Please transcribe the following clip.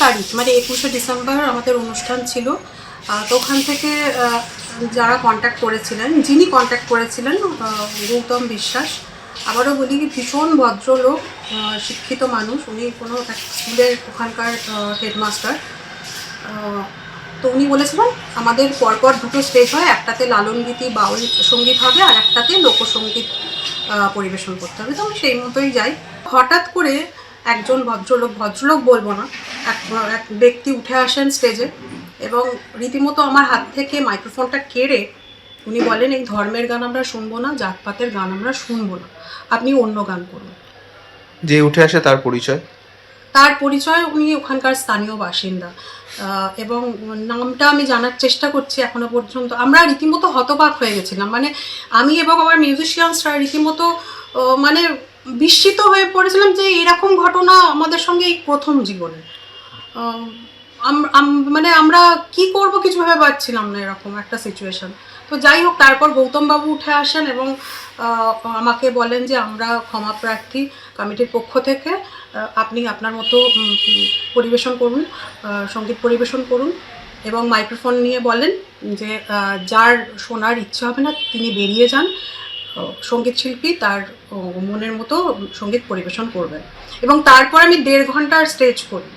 তারিখ মানে 21শে ডিসেম্বর আমাদের অনুষ্ঠান ছিল। তো ওখান থেকে যারা কন্ট্যাক্ট করেছিলেন, যিনি কন্ট্যাক্ট করেছিলেন গৌতম বিশ্বাস, আবারও বলি ভীষণ ভদ্রলোক, শিক্ষিত মানুষ। উনি কোনো এক স্কুলের ওখানকার হেডমাস্টার। তো উনি বলেছিলেন আমাদের পরপর দুটো স্টেজ হয়, একটাতে লালনগীতি বাউল সঙ্গীত হবে আর একটাতে লোকসঙ্গীত পরিবেশন করতে হবে। তো আমি সেই মতোই যাই। হঠাৎ করে একজন ভদ্রলোক বলবো না, এক ব্যক্তি উঠে আসেন স্টেজে এবং রীতিমতো আমার হাত থেকে মাইক্রোফোনটা কেড়ে উনি বলেন, এই ধর্মের গান আমরা শুনবো না, জাতপাতের গান আমরা শুনবো না, আপনি অন্য গান করুন। যে উঠে আসে তার পরিচয়? তার পরিচয় উনি ওখানকার স্থানীয় বাসিন্দা এবং নামটা আমি জানার চেষ্টা করছি। এখনো পর্যন্ত আমরা রীতিমতো হতবাক হয়ে গেছিলাম, মানে আমি এবং আমার মিউজিশিয়ানসরা রীতিমতো মানে বিস্মিত হয়ে পড়েছিলাম যে এরকম ঘটনা আমাদের সঙ্গে এই প্রথম জীবনে। মানে আমরা কি করব কিছু ভেবে পাচ্ছিলাম না, এরকম একটা সিচুয়েশন। তো যাই হোক, তারপর গৌতমবাবু উঠে আসেন এবং আমাকে বলেন যে আমরা ক্ষমা প্রার্থী কমিটির পক্ষ থেকে, আপনি আপনার মতো পরিবেশন করুন, সঙ্গীত পরিবেশন করুন। এবং মাইক্রোফোন নিয়ে বলেন যে যার শোনার ইচ্ছে হবে না তিনি বেরিয়ে যান, সঙ্গীত শিল্পী তার মনের মতো সঙ্গীত পরিবেশন করবেন। এবং তারপর আমি 1.5 ঘন্টার স্টেজ করি।